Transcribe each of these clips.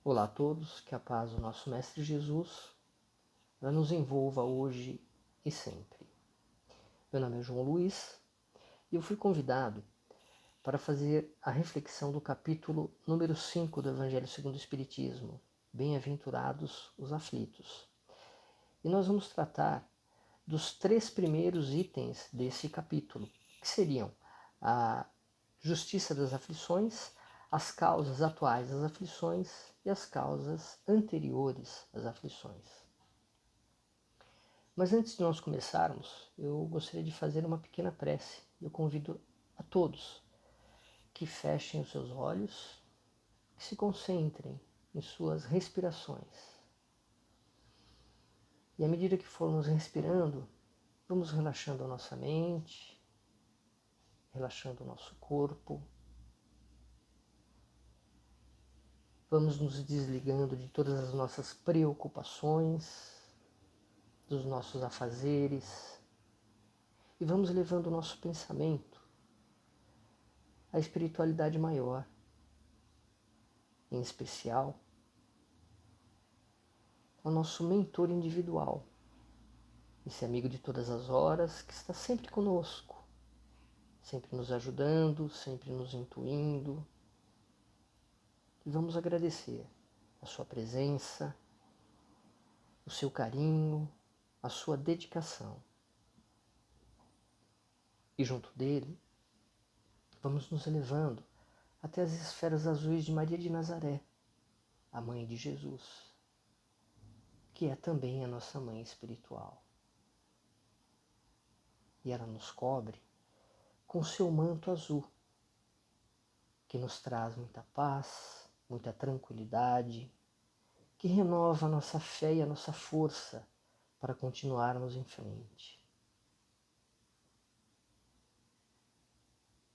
Olá a todos, que a paz do nosso Mestre Jesus nos envolva hoje e sempre. Meu nome é João Luiz e eu fui convidado para fazer a reflexão do capítulo número 5 do Evangelho segundo o Espiritismo, Bem-aventurados os aflitos. E nós vamos tratar dos 3 primeiros itens desse capítulo, que seriam a justiça das aflições, as causas atuais das aflições e as causas anteriores às aflições. Mas antes de nós começarmos, eu gostaria de fazer uma pequena prece. Eu convido a todos que fechem os seus olhos, que se concentrem em suas respirações. E à medida que formos respirando, vamos relaxando a nossa mente, relaxando o nosso corpo. Vamos nos desligando de todas as nossas preocupações, dos nossos afazeres, e vamos levando o nosso pensamento à espiritualidade maior, em especial ao nosso mentor individual, esse amigo de todas as horas que está sempre conosco, sempre nos ajudando, sempre nos intuindo. E vamos agradecer a sua presença, o seu carinho, a sua dedicação. E junto dele, vamos nos elevando até as esferas azuis de Maria de Nazaré, a mãe de Jesus, que é também a nossa mãe espiritual. E ela nos cobre com seu manto azul, que nos traz muita paz, muita tranquilidade, que renova a nossa fé e a nossa força para continuarmos em frente.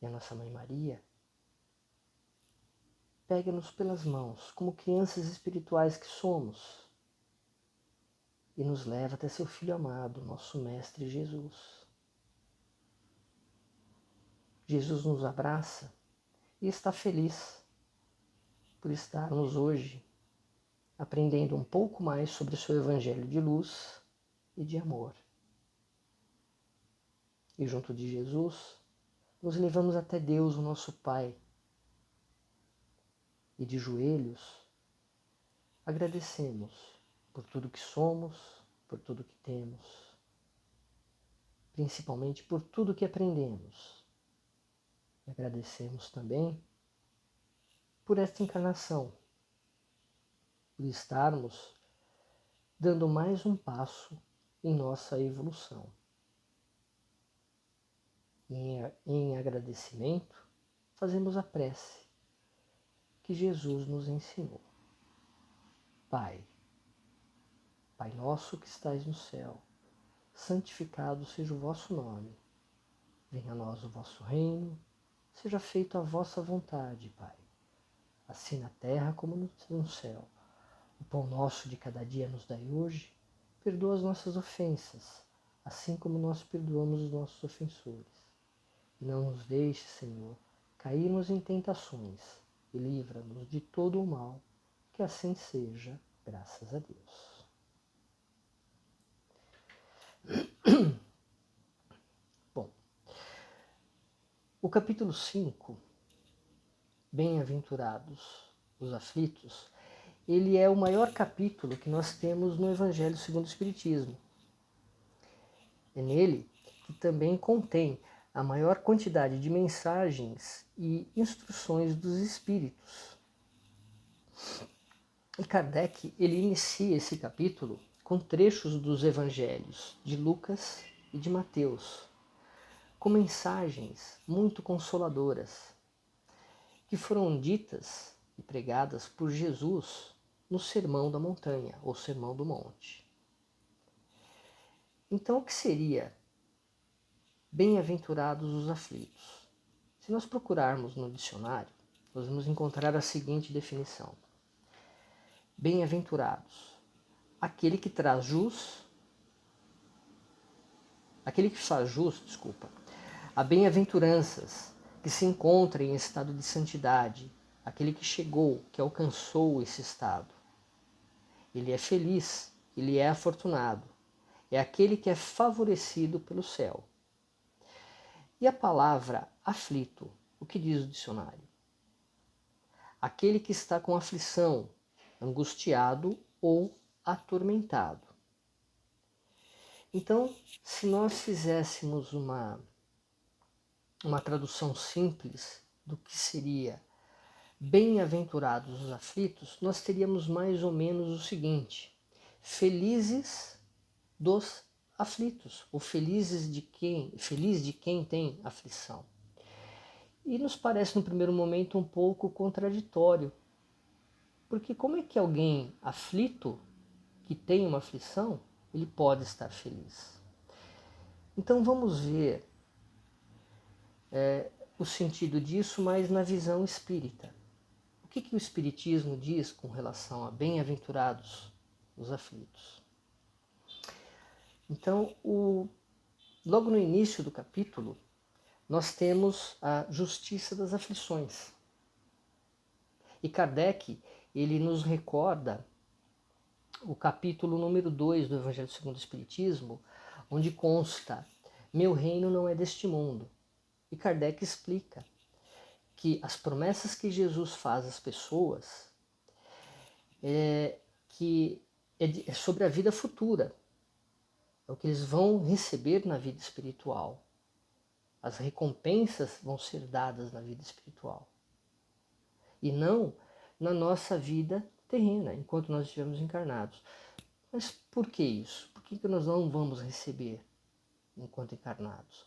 E a nossa Mãe Maria pega-nos pelas mãos, como crianças espirituais que somos, e nos leva até seu Filho amado, nosso Mestre Jesus. Jesus nos abraça e está feliz por estarmos hoje aprendendo um pouco mais sobre o seu Evangelho de luz e de amor. E junto de Jesus, nos levamos até Deus, o nosso Pai, e de joelhos agradecemos por tudo que somos, por tudo que temos, principalmente por tudo que aprendemos. E agradecemos também por esta encarnação, por estarmos dando mais um passo em nossa evolução. E em agradecimento, fazemos a prece que Jesus nos ensinou. Pai nosso que estais no céu, santificado seja o vosso nome. Venha a nós o vosso reino, seja feita a vossa vontade, Pai, assim na terra como no céu. O pão nosso de cada dia nos dai hoje, perdoa as nossas ofensas, assim como nós perdoamos os nossos ofensores. E não nos deixe, Senhor, cairmos em tentações, e livra-nos de todo o mal, que assim seja, graças a Deus. Bom, o capítulo 5, Bem-aventurados os aflitos, ele é o maior capítulo que nós temos no Evangelho segundo o Espiritismo. É nele que também contém a maior quantidade de mensagens e instruções dos Espíritos. E Kardec, ele inicia esse capítulo com trechos dos Evangelhos de Lucas e de Mateus, com mensagens muito consoladoras, que foram ditas e pregadas por Jesus no Sermão da Montanha, ou Sermão do Monte. Então, o que seria bem-aventurados os aflitos? Se nós procurarmos no dicionário, nós vamos encontrar a seguinte definição. Bem-aventurados, aquele que faz jus, a bem-aventuranças, que se encontra em estado de santidade, aquele que chegou, que alcançou esse estado. Ele é feliz, ele é afortunado, é aquele que é favorecido pelo céu. E a palavra aflito, o que diz o dicionário? Aquele que está com aflição, angustiado ou atormentado. Então, se nós fizéssemos uma tradução simples do que seria bem-aventurados os aflitos, nós teríamos mais ou menos o seguinte: felizes dos aflitos, ou feliz de quem tem aflição. E nos parece no primeiro momento um pouco contraditório, porque como é que alguém aflito, que tem uma aflição, ele pode estar feliz? Então vamos ver o sentido disso, mas na visão espírita. O que o Espiritismo diz com relação a bem-aventurados os aflitos? Então, logo no início do capítulo, nós temos a justiça das aflições. E Kardec, ele nos recorda o capítulo número 2 do Evangelho segundo o Espiritismo, onde consta: meu reino não é deste mundo. E Kardec explica que as promessas que Jesus faz às pessoas é sobre a vida futura, é o que eles vão receber na vida espiritual. As recompensas vão ser dadas na vida espiritual e não na nossa vida terrena, enquanto nós estivermos encarnados. Mas por que isso? Por que nós não vamos receber enquanto encarnados?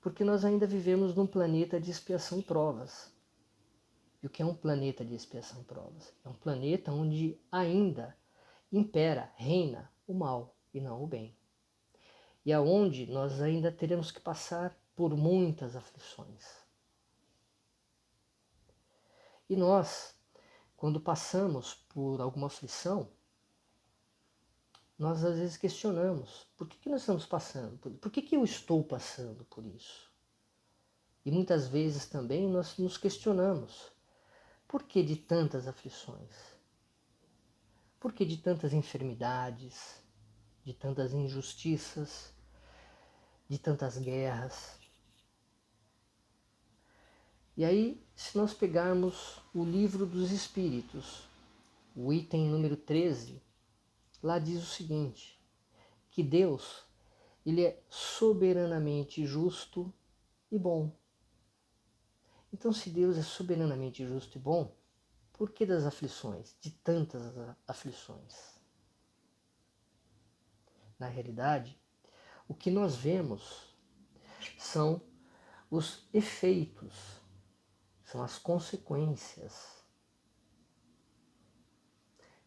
Porque nós ainda vivemos num planeta de expiação e provas. E o que é um planeta de expiação e provas? É um planeta onde ainda impera, reina o mal e não o bem. E aonde nós ainda teremos que passar por muitas aflições. E nós, quando passamos por alguma aflição, nós às vezes questionamos: por que nós estamos passando por isso? Por que eu estou passando por isso? E muitas vezes também nós nos questionamos: por que de tantas aflições? Por que de tantas enfermidades, de tantas injustiças, de tantas guerras? E aí, se nós pegarmos o Livro dos Espíritos, o item número 13, lá diz o seguinte: que Deus, ele é soberanamente justo e bom. Então, se Deus é soberanamente justo e bom, por que das aflições? De tantas aflições. Na realidade, o que nós vemos são os efeitos, são as consequências.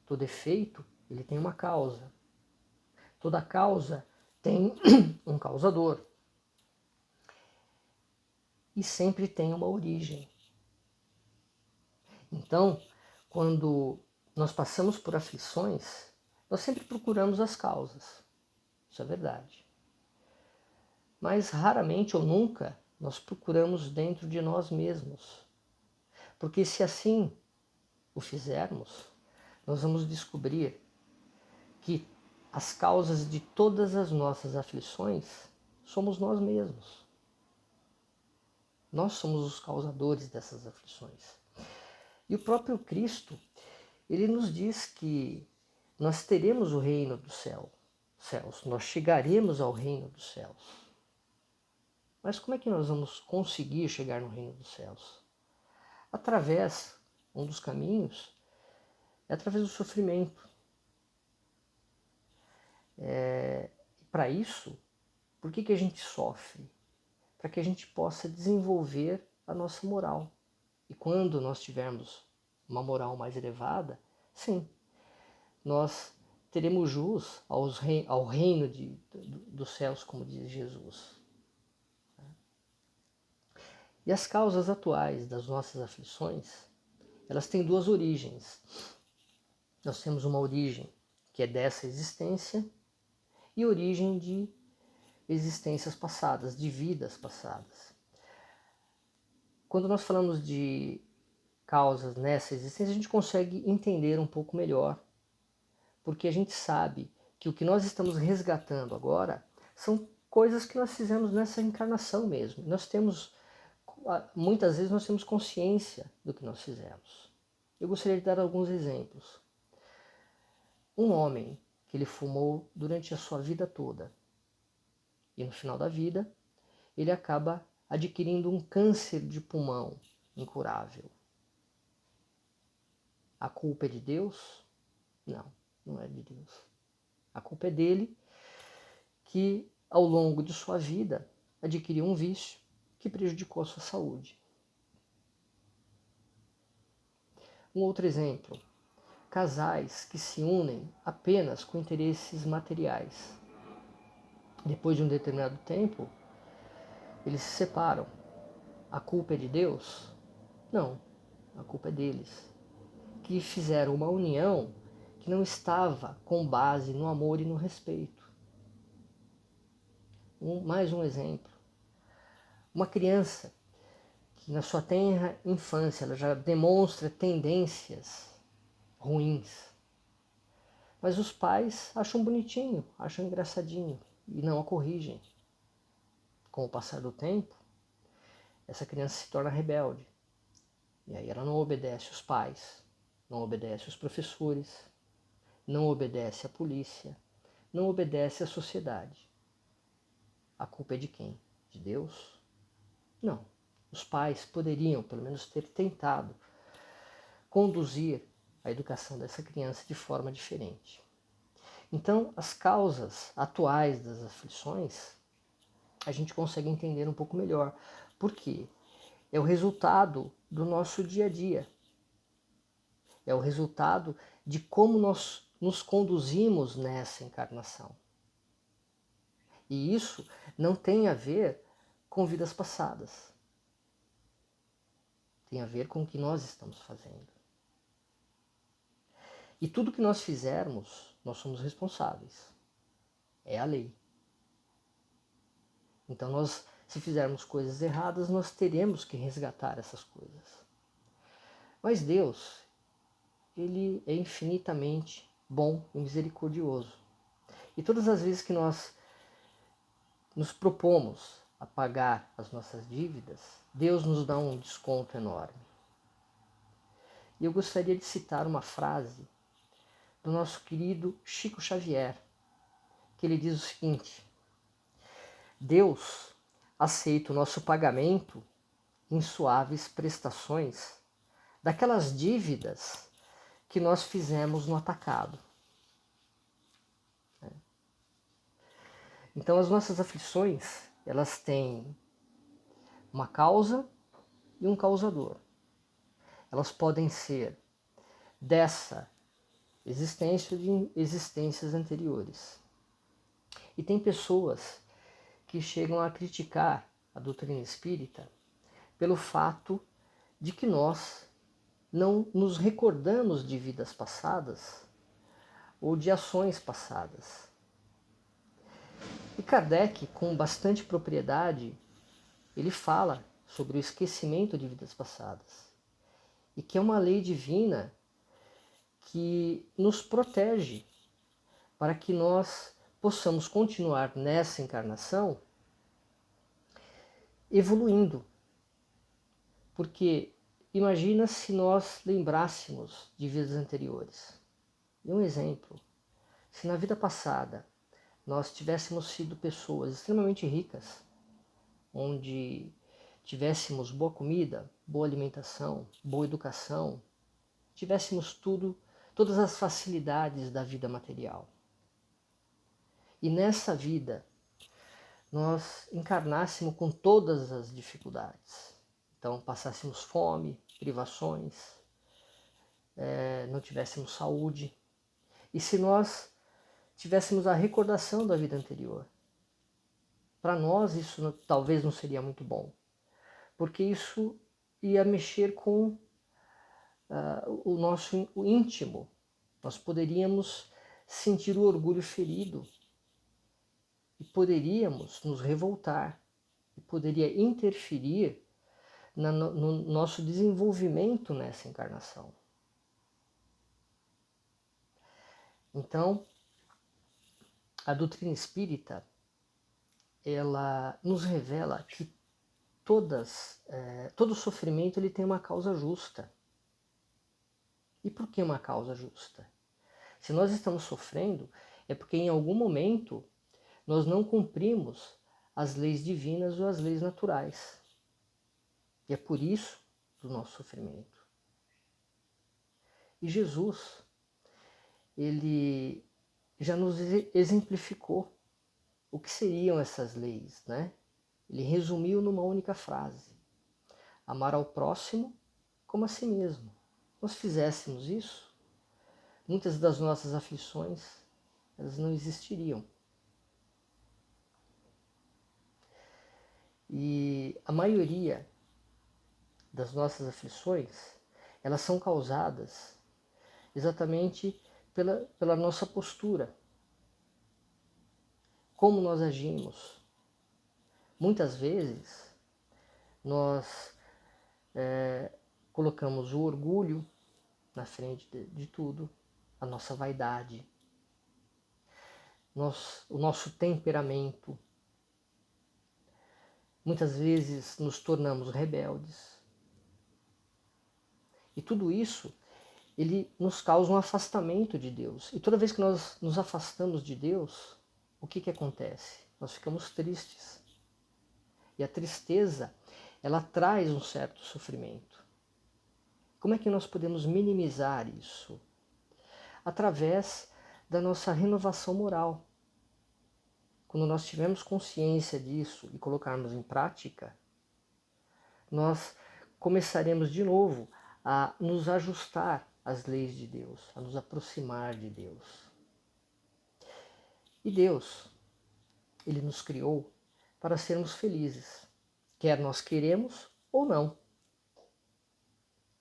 Todo efeito, ele tem uma causa. Toda causa tem um causador. E sempre tem uma origem. Então, quando nós passamos por aflições, nós sempre procuramos as causas. Isso é verdade. Mas raramente ou nunca nós procuramos dentro de nós mesmos. Porque se assim o fizermos, nós vamos descobrir que as causas de todas as nossas aflições somos nós mesmos. Nós somos os causadores dessas aflições. E o próprio Cristo, ele nos diz que nós teremos o reino dos céus, nós chegaremos ao reino dos céus. Mas como é que nós vamos conseguir chegar no reino dos céus? Um dos caminhos é através do sofrimento. Para isso, por que a gente sofre? Para que a gente possa desenvolver a nossa moral. E quando nós tivermos uma moral mais elevada, sim, nós teremos jus ao reino dos céus, como diz Jesus. E as causas atuais das nossas aflições, elas têm duas origens. Nós temos uma origem que é dessa existência e origem de existências passadas, de vidas passadas. Quando nós falamos de causas nessa existência, a gente consegue entender um pouco melhor, porque a gente sabe que o que nós estamos resgatando agora são coisas que nós fizemos nessa encarnação mesmo. Muitas vezes nós temos consciência do que nós fizemos. Eu gostaria de dar alguns exemplos. Um homem que ele fumou durante a sua vida toda e no final da vida ele acaba adquirindo um câncer de pulmão incurável. A culpa é de Deus? Não, não é de Deus. A culpa é dele, que ao longo de sua vida adquiriu um vício que prejudicou a sua saúde. Um outro exemplo, casais que se unem apenas com interesses materiais. Depois de um determinado tempo, eles se separam. A culpa é de Deus? Não, a culpa é deles, que fizeram uma união que não estava com base no amor e no respeito. Mais um exemplo. Uma criança que na sua tenra infância ela já demonstra tendências ruins, mas os pais acham bonitinho, acham engraçadinho e não a corrigem. Com o passar do tempo, essa criança se torna rebelde. E aí ela não obedece os pais, não obedece os professores, não obedece a polícia, não obedece a sociedade. A culpa é de quem? De Deus? Não. Os pais poderiam, pelo menos, ter tentado conduzir a educação dessa criança de forma diferente. Então, as causas atuais das aflições, a gente consegue entender um pouco melhor. Por quê? É o resultado do nosso dia a dia. É o resultado de como nós nos conduzimos nessa encarnação. E isso não tem a ver com vidas passadas. Tem a ver com o que nós estamos fazendo. E tudo que nós fizermos, nós somos responsáveis. É a lei. Então, se fizermos coisas erradas, nós teremos que resgatar essas coisas. Mas Deus, Ele é infinitamente bom e misericordioso. E todas as vezes que nós nos propomos a pagar as nossas dívidas, Deus nos dá um desconto enorme. E eu gostaria de citar uma frase do nosso querido Chico Xavier, que ele diz o seguinte: Deus aceita o nosso pagamento em suaves prestações daquelas dívidas que nós fizemos no atacado. Então as nossas aflições, elas têm uma causa e um causador. Elas podem ser dessa existência de existências anteriores. E tem pessoas que chegam a criticar a doutrina espírita pelo fato de que nós não nos recordamos de vidas passadas ou de ações passadas. E Kardec, com bastante propriedade, ele fala sobre o esquecimento de vidas passadas e que é uma lei divina que nos protege para que nós possamos continuar nessa encarnação evoluindo. Porque imagina se nós lembrássemos de vidas anteriores. E um exemplo, se na vida passada nós tivéssemos sido pessoas extremamente ricas, onde tivéssemos boa comida, boa alimentação, boa educação, tivéssemos todas as facilidades da vida material. E nessa vida nós encarnássemos com todas as dificuldades. Então passássemos fome, privações, não tivéssemos saúde. E se nós tivéssemos a recordação da vida anterior, para nós isso talvez não seria muito bom, porque isso ia mexer com o nosso íntimo. Nós poderíamos sentir o orgulho ferido e poderíamos nos revoltar e poderia interferir no nosso desenvolvimento nessa encarnação. Então, a doutrina espírita, ela nos revela que todo sofrimento ele tem uma causa justa. E por que uma causa justa? Se nós estamos sofrendo, é porque em algum momento nós não cumprimos as leis divinas ou as leis naturais. E é por isso do nosso sofrimento. E Jesus, ele já nos exemplificou o que seriam essas leis, né? Ele resumiu numa única frase: amar ao próximo como a si mesmo. Se nós fizéssemos isso, muitas das nossas aflições, elas não existiriam. E a maioria das nossas aflições, elas são causadas exatamente pela nossa postura. Como nós agimos. Muitas vezes, nós colocamos o orgulho na frente de tudo, a nossa vaidade, o nosso temperamento. Muitas vezes nos tornamos rebeldes. E tudo isso, ele nos causa um afastamento de Deus. E toda vez que nós nos afastamos de Deus, o que acontece? Nós ficamos tristes. E a tristeza, ela traz um certo sofrimento. Como é que nós podemos minimizar isso? Através da nossa renovação moral. Quando nós tivermos consciência disso e colocarmos em prática, nós começaremos de novo a nos ajustar às leis de Deus, a nos aproximar de Deus. E Deus, Ele nos criou para sermos felizes, quer nós queremos ou não.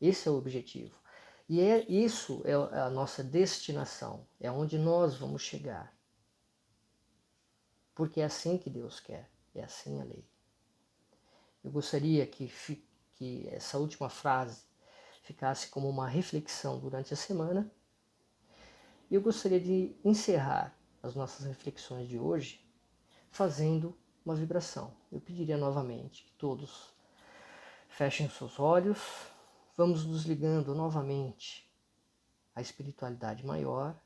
Esse é o objetivo. E isso é a nossa destinação, é onde nós vamos chegar. Porque é assim que Deus quer, é assim a lei. Eu gostaria que essa última frase ficasse como uma reflexão durante a semana. E eu gostaria de encerrar as nossas reflexões de hoje fazendo uma vibração. Eu pediria novamente que todos fechem seus olhos, vamos nos ligando novamente à espiritualidade maior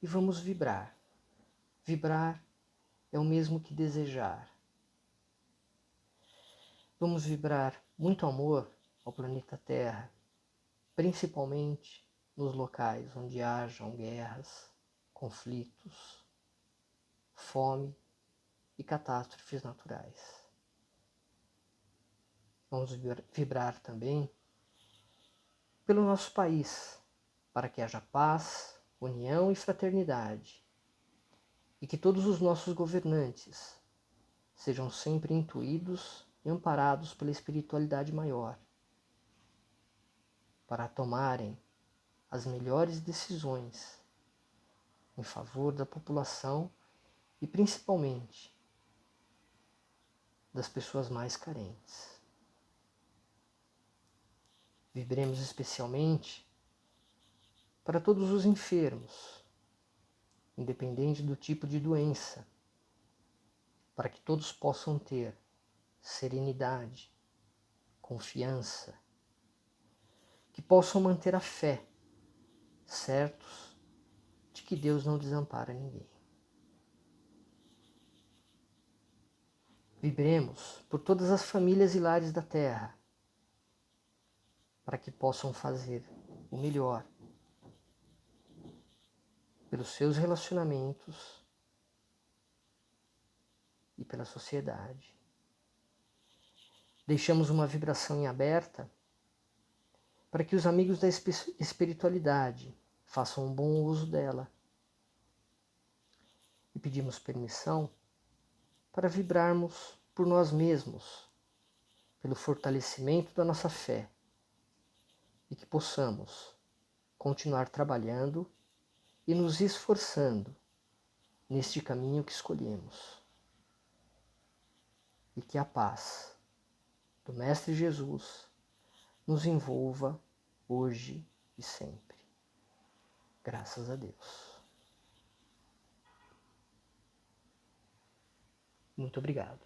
e vamos vibrar. Vibrar é o mesmo que desejar. Vamos vibrar muito amor ao planeta Terra, principalmente nos locais onde hajam guerras, conflitos, fome e catástrofes naturais. Vamos vibrar também pelo nosso país, para que haja paz, união e fraternidade, e que todos os nossos governantes sejam sempre intuídos e amparados pela espiritualidade maior, para tomarem as melhores decisões em favor da população e principalmente das pessoas mais carentes. Vibremos especialmente para todos os enfermos, independente do tipo de doença, para que todos possam ter serenidade, confiança, que possam manter a fé, certos de que Deus não desampara ninguém. Vibremos por todas as famílias e lares da Terra, para que possam fazer o melhor pelos seus relacionamentos e pela sociedade. Deixamos uma vibração em aberta para que os amigos da espiritualidade façam um bom uso dela. E pedimos permissão para vibrarmos por nós mesmos, pelo fortalecimento da nossa fé, e que possamos continuar trabalhando e nos esforçando neste caminho que escolhemos. E que a paz do Mestre Jesus nos envolva hoje e sempre. Graças a Deus. Muito obrigado.